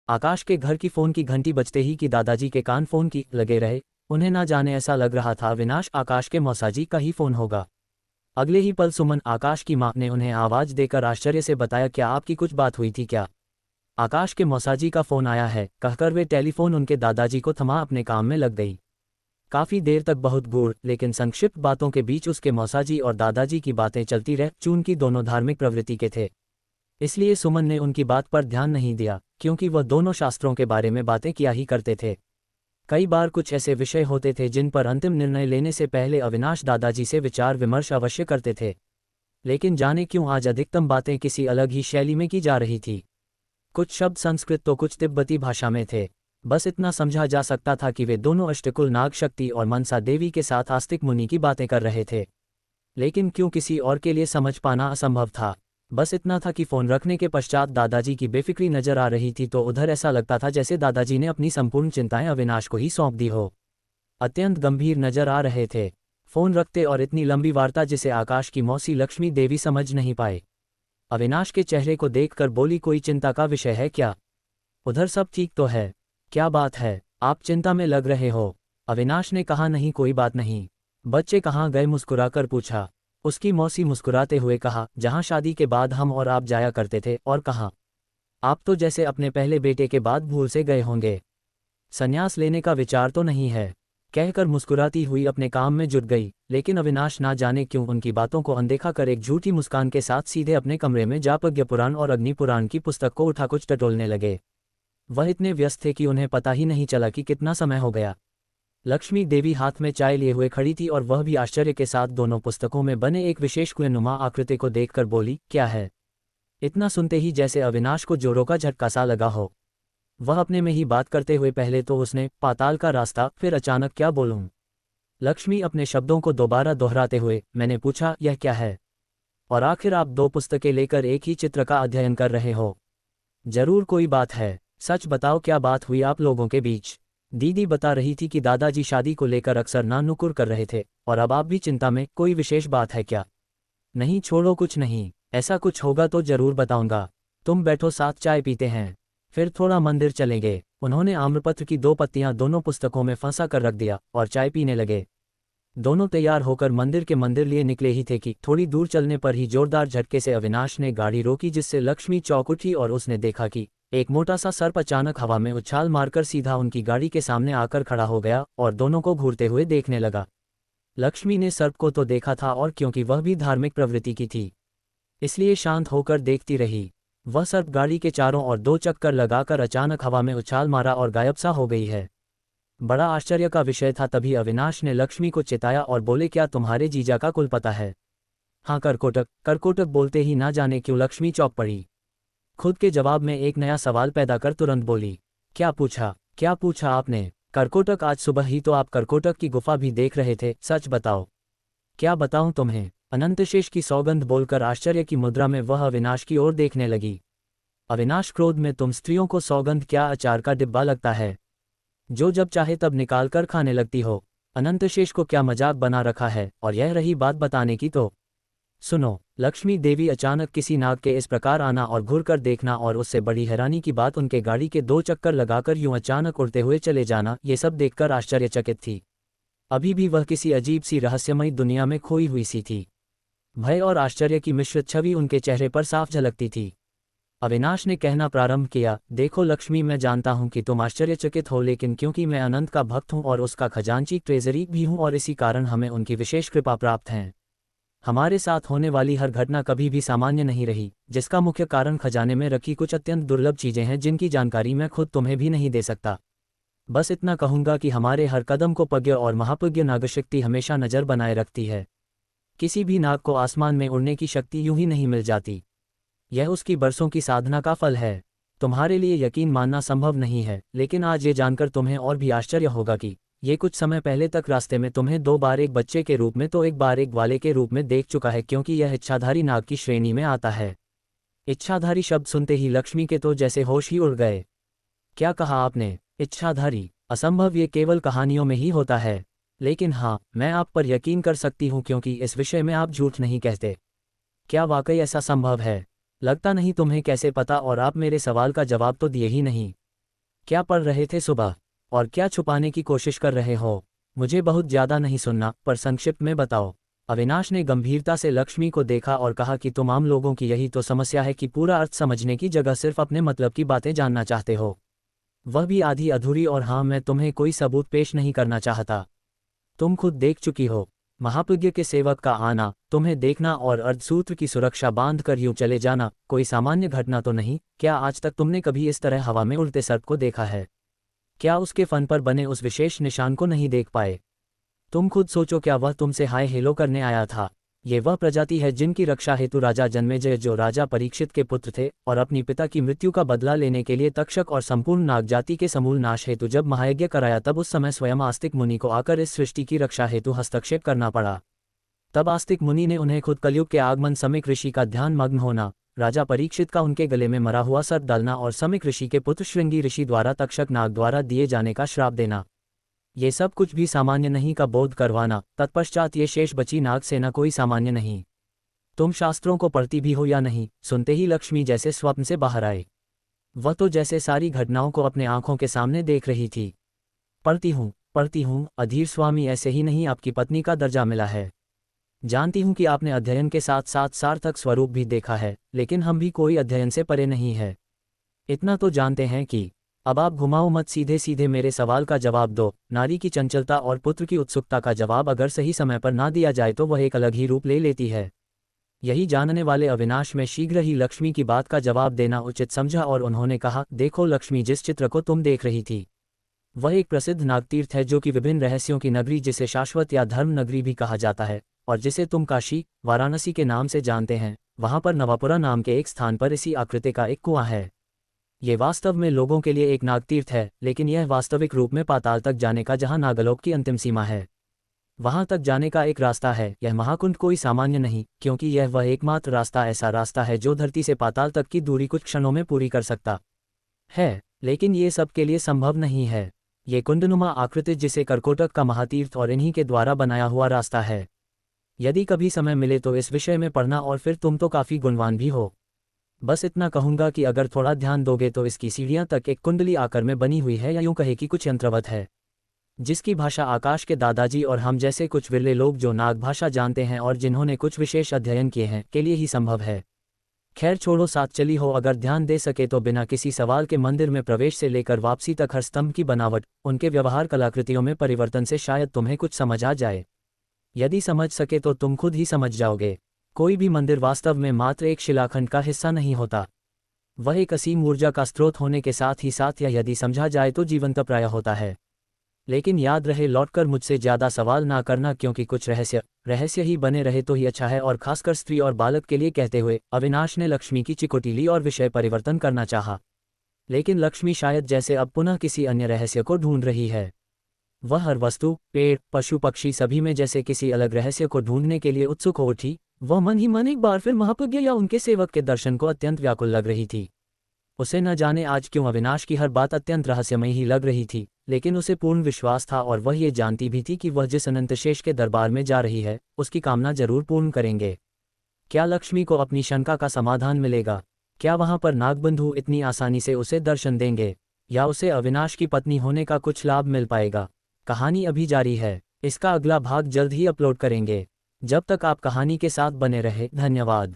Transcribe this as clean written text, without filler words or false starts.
आकाश के घर की फोन की घंटी बजते ही कि दादाजी के कान फोन की लगे रहे। उन्हें ना जाने ऐसा लग रहा था अविनाश आकाश के मौसाजी का ही फोन होगा। अगले ही पल सुमन आकाश की मां ने उन्हें आवाज देकर आश्चर्य से बताया, क्या आपकी कुछ बात हुई थी क्या? आकाश के मौसाजी का फोन आया है, कहकर वे टेलीफोन उनके दादाजी को थमा अपने काम में लग गई। काफी देर तक बहुत गूढ़ लेकिन संक्षिप्त बातों के बीच उसके मौसाजी और दादाजी की बातें चलती रह। चूंकि दोनों धार्मिक प्रवृत्ति के थे, इसलिए सुमन ने उनकी बात पर ध्यान नहीं दिया, क्योंकि वह दोनों शास्त्रों के बारे में बातें किया ही करते थे। कई बार कुछ ऐसे विषय होते थे जिन पर अंतिम निर्णय लेने से पहले अविनाश दादाजी से विचार विमर्श अवश्य करते थे, लेकिन जाने क्यों आज अधिकतम बातें किसी अलग ही शैली में की जा रही थी। कुछ शब्द संस्कृत तो कुछ तिब्बती भाषा में थे। बस इतना समझा जा सकता था कि वे दोनों अष्टकुल नाग शक्ति और मनसा देवी के साथ आस्तिक मुनि की बातें कर रहे थे, लेकिन क्यों किसी और के लिए समझ पाना असंभव था। बस इतना था कि फोन रखने के पश्चात दादाजी की बेफिक्री नजर आ रही थी, तो उधर ऐसा लगता था जैसे दादाजी ने अपनी संपूर्ण चिंताएं अविनाश को ही सौंप दी हो। अत्यंत गंभीर नजर आ रहे थे। फोन रखते और इतनी लंबी वार्ता जिसे आकाश की मौसी लक्ष्मी देवी समझ नहीं पाए। अविनाश के चेहरे को देखकर बोली, कोई चिंता का विषय है क्या? उधर सब ठीक तो है? क्या बात है, आप चिंता में लग रहे हो? अविनाश ने कहा, नहीं कोई बात नहीं। बच्चे कहाँ गए? मुस्कुराकर पूछा। उसकी मौसी मुस्कुराते हुए कहा, जहाँ शादी के बाद हम और आप जाया करते थे। और कहाँ? आप तो जैसे अपने पहले बेटे के बाद भूल से गए होंगे। संन्यास लेने का विचार तो नहीं है? कहकर मुस्कुराती हुई अपने काम में जुट गई। लेकिन अविनाश ना जाने क्यों उनकी बातों को अनदेखा कर एक झूठी मुस्कान के साथ सीधे अपने कमरे में जा पद्य पुराण और अग्नि पुराण की पुस्तक को उठा कुछ टटोलने लगे। वह इतने व्यस्त थे कि उन्हें पता ही नहीं चला कि कितना समय हो गया। लक्ष्मी देवी हाथ में चाय लिए हुए खड़ी थी और वह भी आश्चर्य के साथ दोनों पुस्तकों में बने एक विशेष कुएनुमा आकृति को देखकर बोली, क्या है? इतना सुनते ही जैसे अविनाश को जोरों का झटका सा लगा हो। वह अपने में ही बात करते हुए पहले तो उसने पाताल का रास्ता, फिर अचानक क्या बोलूं? लक्ष्मी अपने शब्दों को दोबारा दोहराते हुए, मैंने पूछा, यह क्या है? और आखिर आप दो पुस्तकें लेकर एक ही चित्र का अध्ययन कर रहे हो? जरूर कोई बात है, सच बताओ क्या बात हुई आप लोगों के बीच? दीदी बता रही थी कि दादाजी शादी को लेकर अक्सर ना नुकुर कर रहे थे, और अब आप भी चिंता में। कोई विशेष बात है क्या? नहीं छोड़ो, कुछ नहीं। ऐसा कुछ होगा तो जरूर बताऊंगा। तुम बैठो, साथ चाय पीते हैं, फिर थोड़ा मंदिर चलेंगे। उन्होंने आम्रपत्र की 2 पत्तियां दोनों पुस्तकों में फंसा कर रख दिया और चाय पीने लगे। दोनों तैयार होकर मंदिर के मंदिर लिए निकले ही थे कि थोड़ी दूर चलने पर ही जोरदार झटके से अविनाश ने गाड़ी रोकी, जिससे लक्ष्मी चौंक उठी और उसने देखा कि एक मोटा सा सर्प अचानक हवा में उछाल मारकर सीधा उनकी गाड़ी के सामने आकर खड़ा हो गया और दोनों को घूरते हुए देखने लगा। लक्ष्मी ने सर्प को तो देखा था, और क्योंकि वह भी धार्मिक प्रवृत्ति की थी, इसलिए शांत होकर देखती रही। वह सर्प गाड़ी के चारों ओर 2 चक्कर लगाकर अचानक हवा में उछाल मारा और गायब सा हो गई है। बड़ा आश्चर्य का विषय था। तभी अविनाश ने लक्ष्मी को चिताया और बोले, क्या तुम्हारे जीजा का कुल पता है? हाँ, करकोटक। करकोटक बोलते ही ना जाने क्यों लक्ष्मी चौंक पड़ी। खुद के जवाब में एक नया सवाल पैदा कर तुरंत बोली, क्या पूछा आपने? करकोटक, आज सुबह ही तो आप करकोटक की गुफा भी देख रहे थे, सच बताओ। क्या बताऊं तुम्हें? अनंतशेष की सौगंध बोलकर आश्चर्य की मुद्रा में वह अविनाश की ओर देखने लगी। अविनाश क्रोध में, तुम स्त्रियों को सौगंध क्या अचार का डिब्बा लगता है, जो जब चाहे तब निकाल कर खाने लगती हो? अनंतशेष को क्या मजाक बना रखा है? और यह रही बात बताने की तो सुनो। लक्ष्मी देवी अचानक किसी नाग के इस प्रकार आना और घूर कर देखना, और उससे बड़ी हैरानी की बात उनके गाड़ी के 2 चक्कर लगाकर यूं अचानक उड़ते हुए चले जाना, ये सब देखकर आश्चर्यचकित थी। अभी भी वह किसी अजीब सी रहस्यमयी दुनिया में खोई हुई सी थी। भय और आश्चर्य की मिश्रित छवि उनके चेहरे पर साफ झलकती थी। अविनाश ने कहना प्रारंभ किया, देखो लक्ष्मी, मैं जानता हूं कि तुम आश्चर्यचकित हो, लेकिन क्योंकि मैं अनंत का भक्त हूं और उसका खजांची ट्रेजरी भी हूं, और इसी कारण हमें उनकी विशेष कृपा प्राप्त है। हमारे साथ होने वाली हर घटना कभी भी सामान्य नहीं रही, जिसका मुख्य कारण खजाने में रखी कुछ अत्यंत दुर्लभ चीजें हैं, जिनकी जानकारी मैं खुद तुम्हें भी नहीं दे सकता। बस इतना कहूंगा कि हमारे हर कदम को पज्ञ और महापज्ञ नागशक्ति हमेशा नजर बनाए रखती है। किसी भी नाग को आसमान में उड़ने की शक्ति यूं ही नहीं मिल जाती। यह उसकी बरसों की साधना का फल है। तुम्हारे लिए यकीन मानना संभव नहीं है, लेकिन आज ये जानकर तुम्हें और भी आश्चर्य होगा कि ये कुछ समय पहले तक रास्ते में तुम्हें 2 बार एक बच्चे के रूप में तो एक बार एक ग्वाले के रूप में देख चुका है, क्योंकि यह इच्छाधारी नाग की श्रेणी में आता है। इच्छाधारी शब्द सुनते ही लक्ष्मी के तो जैसे होश ही उड़ गए। क्या कहा आपने? इच्छाधारी? असंभव, ये केवल कहानियों में ही होता है। लेकिन हाँ, मैं आप पर यकीन कर सकती हूँ, क्योंकि इस विषय में आप झूठ नहीं कहते। क्या वाकई ऐसा संभव है? लगता नहीं। तुम्हें कैसे पता? और आप मेरे सवाल का जवाब तो दिए ही नहीं। क्या पढ़ रहे थे सुबह? और क्या छुपाने की कोशिश कर रहे हो? मुझे बहुत ज्यादा नहीं सुनना, पर संक्षिप्त में बताओ। अविनाश ने गंभीरता से लक्ष्मी को देखा और कहा कि तुम आम लोगों की यही तो समस्या है कि पूरा अर्थ समझने की जगह सिर्फ अपने मतलब की बातें जानना चाहते हो, वह भी आधी अधूरी। और हाँ, मैं तुम्हें कोई सबूत पेश नहीं करना चाहता, तुम खुद देख चुकी हो। महाप्रज्ञ के सेवक का आना, तुम्हें देखना और अर्धसूत्र की सुरक्षा बांध कर यूं चले जाना कोई सामान्य घटना तो नहीं। क्या आज तक तुमने कभी इस तरह हवा में उड़ते सर्प को देखा है? क्या उसके फन पर बने उस विशेष निशान को नहीं देख पाए? तुम खुद सोचो, क्या वह तुमसे हाय हेलो करने आया था? ये वह प्रजाति है जिनकी रक्षा हेतु राजा जन्मेजय, जो राजा परीक्षित के पुत्र थे और अपनी पिता की मृत्यु का बदला लेने के लिए तक्षक और संपूर्ण नाग जाति के समूल नाश हेतु जब महायज्ञ कराया, तब उस समय स्वयं आस्तिक मुनि को आकर इस सृष्टि की रक्षा हेतु हस्तक्षेप करना पड़ा। तब आस्तिक मुनि ने उन्हें खुद कलयुग के आगमन, समिक ऋषि का ध्यान मग्न होना, राजा परीक्षित का उनके गले में मरा हुआ सर्प डालना और समिक ऋषि के पुत्र श्रृंगी ऋषि द्वारा तक्षक नाग द्वारा दिए जाने का श्राप देना, ये सब कुछ भी सामान्य नहीं का बोध करवाना। तत्पश्चात ये शेष बची नाग सेना कोई सामान्य नहीं। तुम शास्त्रों को पढ़ती भी हो या नहीं, सुनते ही लक्ष्मी जैसे स्वप्न से बाहर आए। वह तो जैसे सारी घटनाओं को अपने आंखों के सामने देख रही थी। पढ़ती हूँ, अधीर स्वामी, ऐसे ही नहीं आपकी पत्नी का दर्जा मिला है। जानती हूँ कि आपने अध्ययन के साथ साथ सार्थक स्वरूप भी देखा है, लेकिन हम भी कोई अध्ययन से परे नहीं है। इतना तो जानते हैं कि अब आप घुमाओ मत, सीधे सीधे मेरे सवाल का जवाब दो। नारी की चंचलता और पुत्र की उत्सुकता का जवाब अगर सही समय पर ना दिया जाए तो वह एक अलग ही रूप ले लेती है। यही जानने वाले अविनाश में शीघ्र ही लक्ष्मी की बात का जवाब देना उचित समझा और उन्होंने कहा, देखो लक्ष्मी, जिस चित्र को तुम देख रही थी वह एक प्रसिद्ध नागतीर्थ है, जो कि विभिन्न रहस्यों की नगरी, जिसे शाश्वत या धर्म नगरी भी कहा जाता है, और जिसे तुम काशी, वाराणसी के नाम से जानते हैं। वहां पर नवापुरा नाम के एक स्थान पर इसी आकृति का एक कुआं है। ये वास्तव में लोगों के लिए एक नागतीर्थ है, लेकिन यह वास्तविक रूप में पाताल तक जाने का, जहां नागलोक की अंतिम सीमा है, वहां तक जाने का एक रास्ता है। यह महाकुंड कोई सामान्य नहीं, क्योंकि यह वह एकमात्र रास्ता, ऐसा रास्ता है जो धरती से पाताल तक की दूरी कुछ क्षणों में पूरी कर सकता है। लेकिन ये सब के लिए संभव नहीं है। ये कुंडनुमा आकृति, जिसे कर्कोटक का महातीर्थ और इन्हीं के द्वारा बनाया हुआ रास्ता है। यदि कभी समय मिले तो इस विषय में पढ़ना, और फिर तुम तो काफ़ी गुणवान भी हो। बस इतना कहूँगा कि अगर थोड़ा ध्यान दोगे तो इसकी सीढ़ियाँ तक एक कुंडली आकर में बनी हुई है, या यूँ कहे कि कुछ यंत्रवत है, जिसकी भाषा आकाश के दादाजी और हम जैसे कुछ विरले लोग जो नाग भाषा जानते हैं और जिन्होंने कुछ विशेष अध्ययन किए हैं, के लिए ही संभव है। खैर छोड़ो, साथ चली हो। अगर ध्यान दे सके तो बिना किसी सवाल के मंदिर में प्रवेश से लेकर वापसी तक हर स्तंभ की बनावट, उनके व्यवहार, कलाकृतियों में परिवर्तन से शायद तुम्हें कुछ समझ आ जाए। यदि समझ सके तो तुम खुद ही समझ जाओगे। कोई भी मंदिर वास्तव में मात्र एक शिलाखंड का हिस्सा नहीं होता, वह एक असीम ऊर्जा का स्रोत होने के साथ ही साथ यह यदि समझा जाए तो जीवंत प्राय होता है। लेकिन याद रहे, लौटकर मुझसे ज़्यादा सवाल ना करना, क्योंकि कुछ रहस्य ही बने रहे तो ही अच्छा है, और खासकर स्त्री और बालक के लिए। कहते हुए अविनाश ने लक्ष्मी की चिकोटी ली और विषय परिवर्तन करना चाहा, लेकिन लक्ष्मी शायद जैसे अब पुनः किसी अन्य रहस्य को ढूंढ रही है। वह हर वस्तु, पेड़, पशु, पक्षी सभी में जैसे किसी अलग रहस्य को ढूंढने के लिए उत्सुक हो उठी। वह मन ही मन एक बार फिर महाप्रज्ञ या उनके सेवक के दर्शन को अत्यंत व्याकुल लग रही थी। उसे न जाने आज क्यों अविनाश की हर बात अत्यंत रहस्यमयी ही लग रही थी, लेकिन उसे पूर्ण विश्वास था और वह ये जानती भी थी कि वह जिस अनंत शेष के दरबार में जा रही है, उसकी कामना जरूर पूर्ण करेंगे। क्या लक्ष्मी को अपनी शंका का समाधान मिलेगा? क्या वहां पर नागबंधु इतनी आसानी से उसे दर्शन देंगे, या उसे अविनाश की पत्नी होने का कुछ लाभ मिल पाएगा? कहानी अभी जारी है, इसका अगला भाग जल्द ही अपलोड करेंगे। जब तक आप कहानी के साथ बने रहे, धन्यवाद।